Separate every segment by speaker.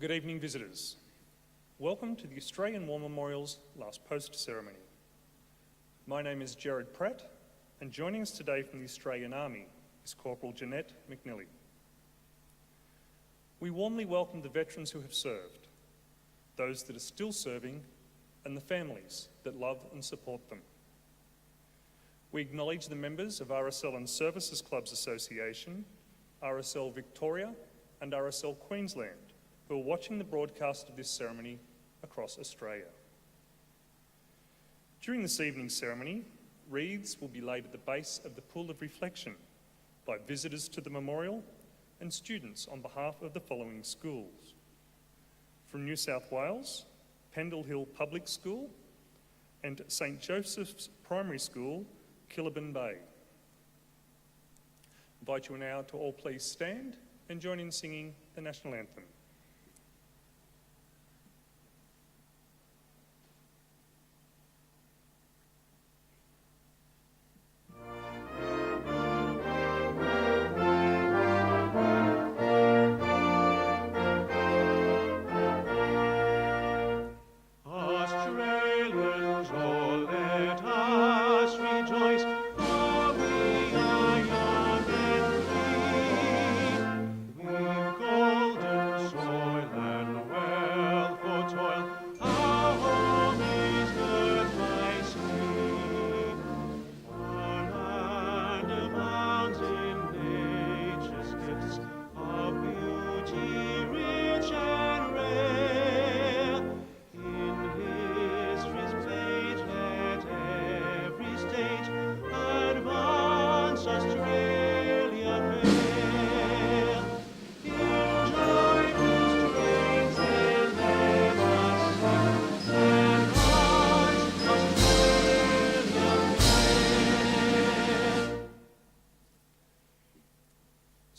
Speaker 1: Good evening, visitors. Welcome to the Australian War Memorial's last post ceremony. My name is Gerard Pratt, and joining us today from the Australian Army is Corporal Jeanette McNilly. We warmly welcome the veterans who have served, those that are still serving, and the families that love and support them. We acknowledge the members of RSL Services Clubs Association, RSL Victoria, and RSL Queensland, who are watching the broadcast of this ceremony across Australia. During this evening's ceremony, wreaths will be laid at the base of the pool of reflection by visitors to the memorial and students on behalf of the following schools. From New South Wales, Pendle Hill Public School and St Joseph's Primary School, Killaban Bay. I invite you now to all please stand and join in singing the National Anthem.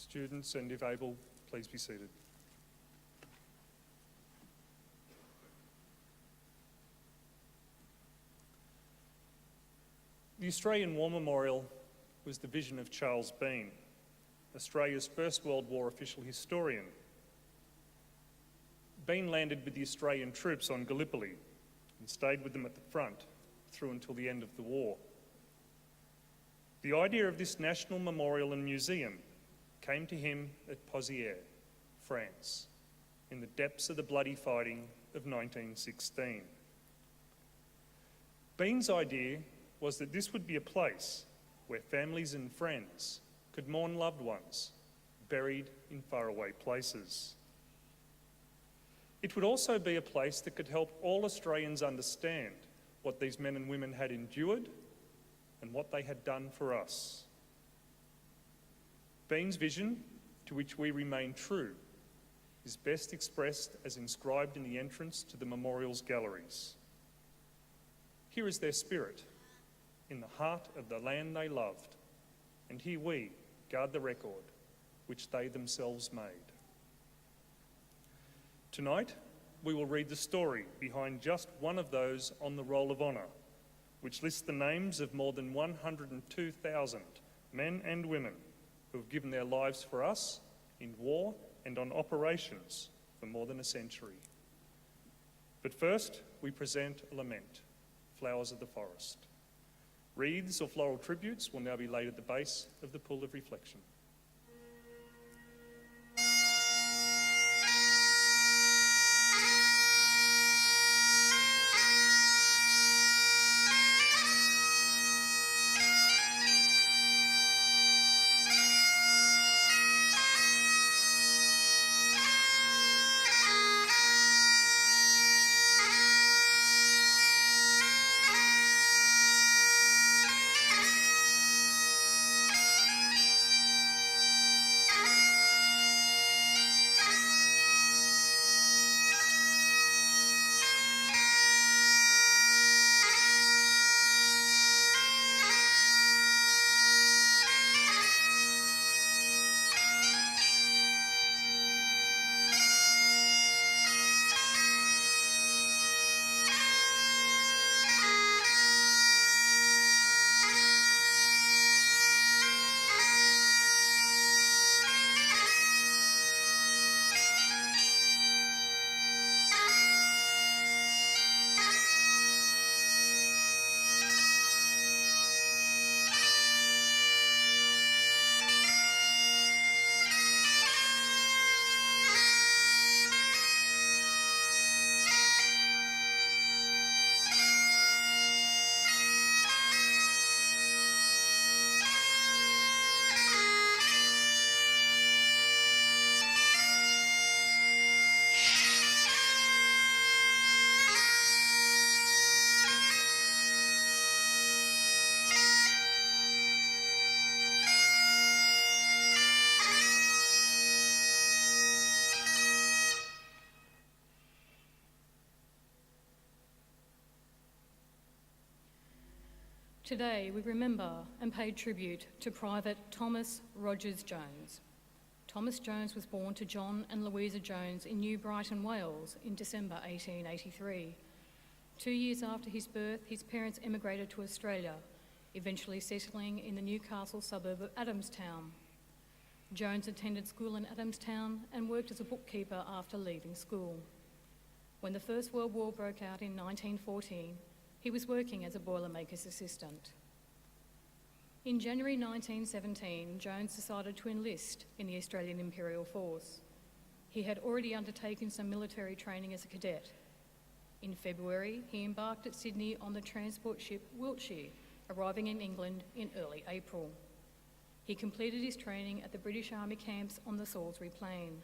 Speaker 1: Students, and if able, please be seated. The Australian War Memorial was the vision of Charles Bean, Australia's First World War official historian. Bean landed with the Australian troops on Gallipoli and stayed with them at the front through until the end of the war. The idea of this national memorial and museum came to him at Pozières, France, in the depths of the bloody fighting of 1916. Bean's idea was that this would be a place where families and friends could mourn loved ones buried in faraway places. It would also be a place that could help all Australians understand what these men and women had endured and what they had done for us. Bean's vision, to which we remain true, is best expressed as inscribed in the entrance to the memorial's galleries. Here is their spirit, in the heart of the land they loved, and here we guard the record which they themselves made. Tonight, we will read the story behind just one of those on the Roll of Honour, which lists the names of more than 102,000 men and women who have given their lives for us in war and on operations for more than a century. But first, we present a lament, Flowers of the Forest. Wreaths or floral tributes will now be laid at the base of the pool of reflection.
Speaker 2: Today we remember and pay tribute to Private Thomas Rogers Jones. Thomas Jones was born to John and Louisa Jones in New Brighton, Wales in December 1883. 2 years after his birth, his parents emigrated to Australia, eventually settling in the Newcastle suburb of Adamstown. Jones attended school in Adamstown and worked as a bookkeeper after leaving school. When the First World War broke out in 1914, he was working as a boilermaker's assistant. In January 1917, Jones decided to enlist in the Australian Imperial Force. He had already undertaken some military training as a cadet. In February, he embarked at Sydney on the transport ship Wiltshire, arriving in England in early April. He completed his training at the British Army camps on the Salisbury Plain.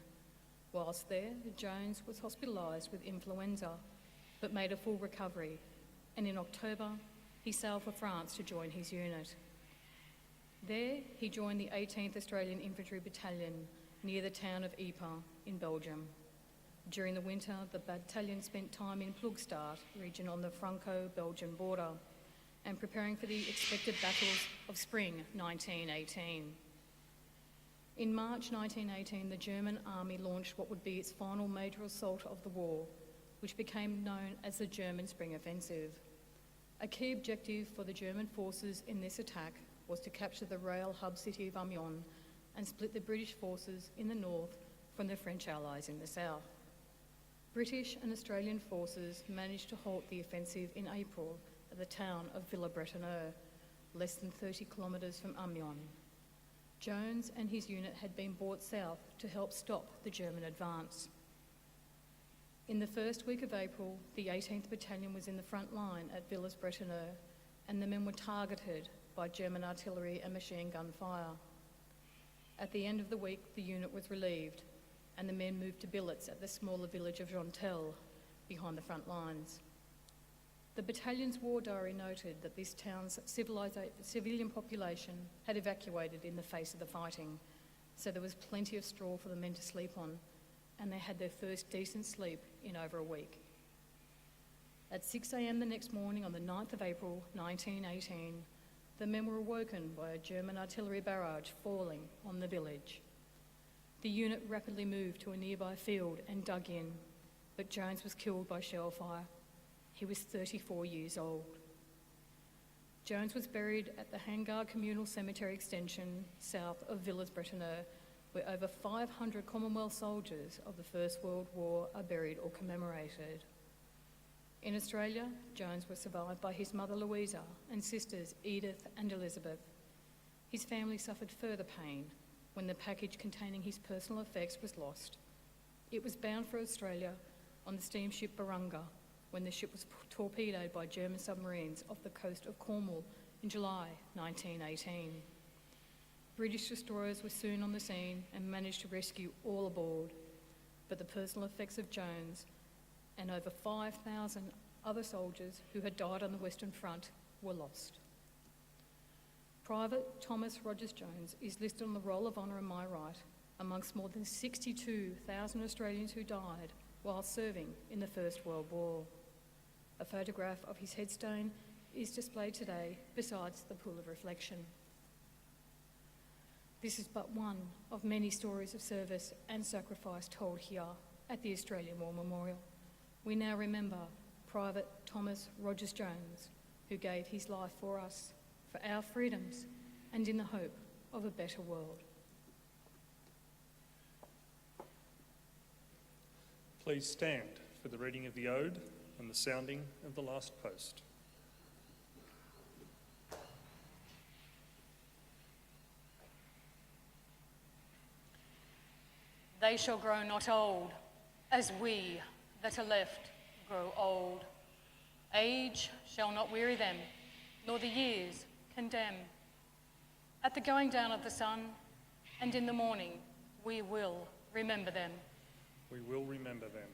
Speaker 2: Whilst there, Jones was hospitalised with influenza, but made a full recovery, and in October, he sailed for France to join his unit. There, he joined the 18th Australian Infantry Battalion near the town of Ypres in Belgium. During the winter, the battalion spent time in Ploegstaart region on the Franco-Belgian border and preparing for the expected battles of spring 1918. In March 1918, the German army launched what would be its final major assault of the war, which became known as the German Spring Offensive. A key objective for the German forces in this attack was to capture the rail hub city of Amiens and split the British forces in the north from the French allies in the south. British and Australian forces managed to halt the offensive in April at the town of Villers-Bretonneux, less than 30 kilometres from Amiens. Jones and his unit had been brought south to help stop the German advance. In the first week of April, the 18th Battalion was in the front line at Villers-Bretonneux, and the men were targeted by German artillery and machine gun fire. At the end of the week, the unit was relieved, and the men moved to billets at the smaller village of Jontel, behind the front lines. The battalion's war diary noted that this town's civilian population had evacuated in the face of the fighting, so there was plenty of straw for the men to sleep on, and they had their first decent sleep in over a week. At 6 a.m. the next morning on the 9th of April 1918, the men were awoken by a German artillery barrage falling on the village. The unit rapidly moved to a nearby field and dug in, but Jones was killed by shell fire. He was 34 years old. Jones was buried at the Hangar Communal Cemetery Extension south of Villers-Bretonneux, where over 500 Commonwealth soldiers of the First World War are buried or commemorated. In Australia, Jones was survived by his mother Louisa and sisters Edith and Elizabeth. His family suffered further pain when the package containing his personal effects was lost. It was bound for Australia on the steamship Barunga when the ship was torpedoed by German submarines off the coast of Cornwall in July 1918. British destroyers were soon on the scene and managed to rescue all aboard, but the personal effects of Jones and over 5,000 other soldiers who had died on the Western Front were lost. Private Thomas Rogers Jones is listed on the Roll of Honour in my right amongst more than 62,000 Australians who died while serving in the First World War. A photograph of his headstone is displayed today besides the pool of reflection. This is but one of many stories of service and sacrifice told here at the Australian War Memorial. We now remember Private Thomas Rogers Jones, who gave his life for us, for our freedoms, and in the hope of a better world.
Speaker 1: Please stand for the reading of the Ode and the sounding of the last post.
Speaker 3: They shall grow not old, as we that are left grow old. Age shall not weary them, nor the years condemn. At the going down of the sun, and in the morning, we will remember them.
Speaker 1: We will remember them.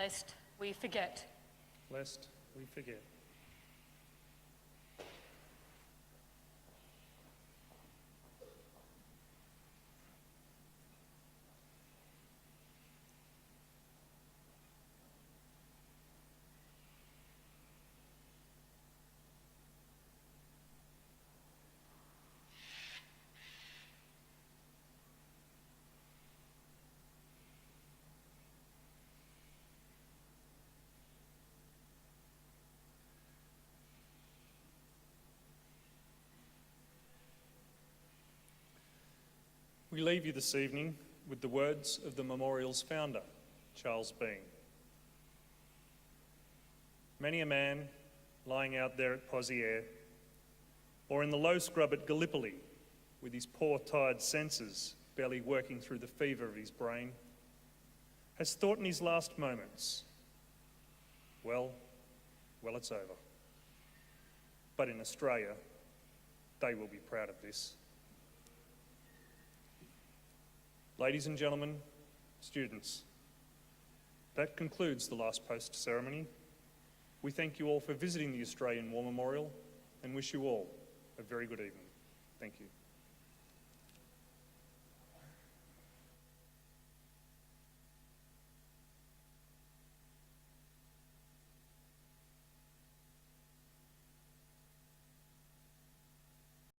Speaker 3: lest we forget.
Speaker 1: Lest we forget. We leave you this evening with the words of the memorial's founder, Charles Bean. Many a man lying out there at Poziere, or in the low scrub at Gallipoli, with his poor tired senses barely working through the fever of his brain, has thought in his last moments, well, it's over. But in Australia, they will be proud of this. Ladies and gentlemen, students, that concludes the last post ceremony. We thank you all for visiting the Australian War Memorial and wish you all a very good evening. Thank you.